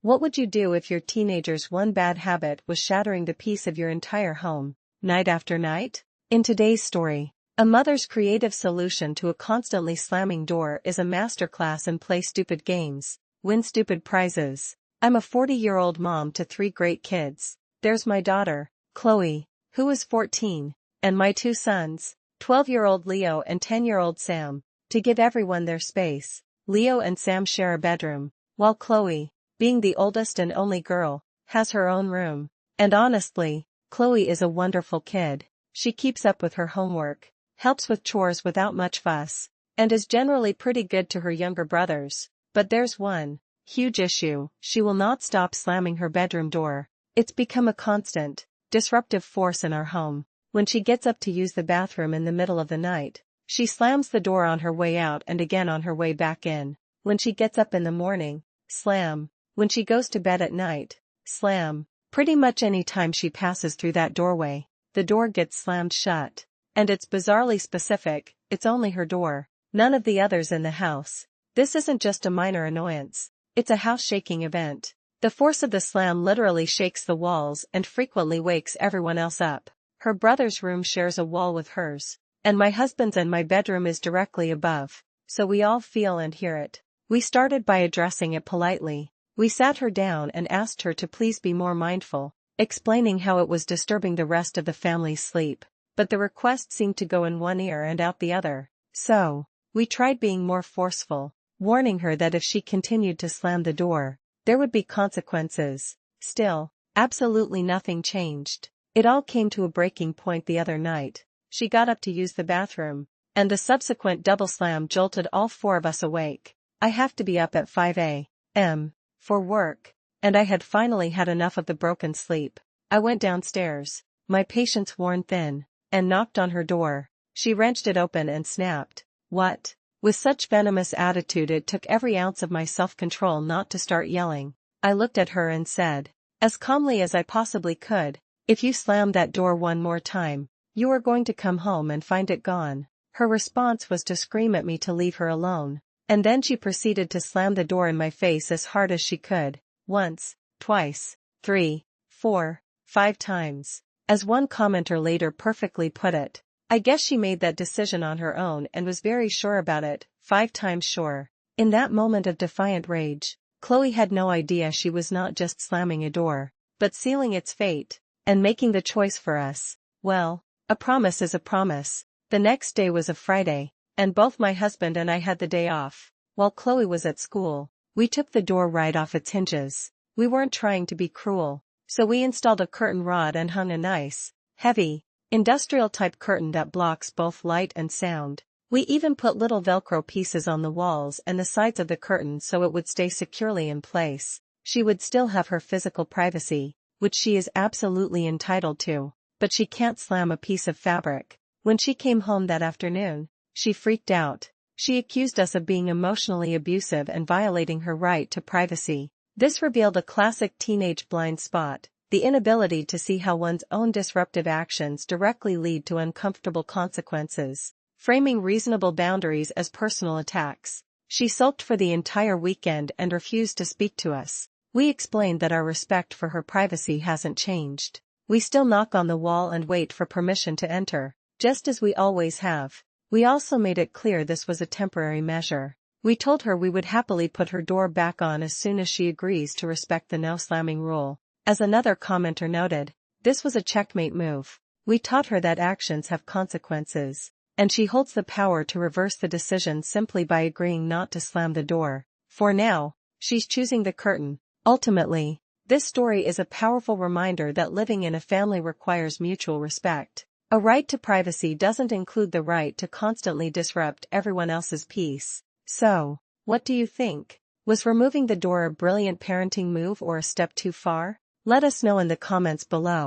What would you do if your teenager's one bad habit was shattering the peace of your entire home, night after night? In today's story, a mother's creative solution to a constantly slamming door is a masterclass in play stupid games, win stupid prizes. I'm a 40-year-old mom to 3 great kids. There's my daughter, Chloe, who is 14, and my 2 sons, 12-year-old Leo and 10-year-old Sam. To give everyone their space, Leo and Sam share a bedroom, while Chloe, being the oldest and only girl, has her own room. And honestly, Chloe is a wonderful kid. She keeps up with her homework, helps with chores without much fuss, and is generally pretty good to her younger brothers. But there's one huge issue: she will not stop slamming her bedroom door. It's become a constant, disruptive force in our home. When she gets up to use the bathroom in the middle of the night, she slams the door on her way out and again on her way back in. When she gets up in the morning, slam. When she goes to bed at night, slam. Pretty much any time she passes through that doorway, the door gets slammed shut. And it's bizarrely specific: it's only her door, none of the others in the house. This isn't just a minor annoyance, it's a house-shaking event. The force of the slam literally shakes the walls and frequently wakes everyone else up. Her brother's room shares a wall with hers, and my husband's and my bedroom is directly above, so we all feel and hear it. We started by addressing it politely. We sat her down and asked her to please be more mindful, explaining how it was disturbing the rest of the family's sleep. But the request seemed to go in one ear and out the other. So, we tried being more forceful, warning her that if she continued to slam the door, there would be consequences. Still, absolutely nothing changed. It all came to a breaking point the other night. She got up to use the bathroom, and the subsequent double slam jolted all 4 of us awake. I have to be up at 5 a.m. for work, and I had finally had enough of the broken sleep. I went downstairs, my patience worn thin, and knocked on her door. She wrenched it open and snapped, "What?" with such venomous attitude it took every ounce of my self-control not to start yelling. I looked at her and said, as calmly as I possibly could, "If you slam that door one more time, you are going to come home and find it gone." Her response was to scream at me to leave her alone, and then she proceeded to slam the door in my face as hard as she could. Once, twice, 3, 4, 5 times. As one commenter later perfectly put it, "I guess she made that decision on her own and was very sure about it, 5 times sure." In that moment of defiant rage, Chloe had no idea she was not just slamming a door, but sealing its fate, and making the choice for us. Well, a promise is a promise. The next day was a Friday, and both my husband and I had the day off. While Chloe was at school, we took the door right off its hinges. We weren't trying to be cruel, so we installed a curtain rod and hung a nice, heavy, industrial-type curtain that blocks both light and sound. We even put little Velcro pieces on the walls and the sides of the curtain so it would stay securely in place. She would still have her physical privacy, which she is absolutely entitled to, but she can't slam a piece of fabric. When she came home that afternoon, she freaked out. She accused us of being emotionally abusive and violating her right to privacy. This revealed a classic teenage blind spot: the inability to see how one's own disruptive actions directly lead to uncomfortable consequences, framing reasonable boundaries as personal attacks. She sulked for the entire weekend and refused to speak to us. We explained that our respect for her privacy hasn't changed. We still knock on the wall and wait for permission to enter, just as we always have. We also made it clear this was a temporary measure. We told her we would happily put her door back on as soon as she agrees to respect the no slamming rule. As another commenter noted, this was a checkmate move. We taught her that actions have consequences, and she holds the power to reverse the decision simply by agreeing not to slam the door. For now, she's choosing the curtain. Ultimately, this story is a powerful reminder that living in a family requires mutual respect. A right to privacy doesn't include the right to constantly disrupt everyone else's peace. So, what do you think? Was removing the door a brilliant parenting move or a step too far? Let us know in the comments below.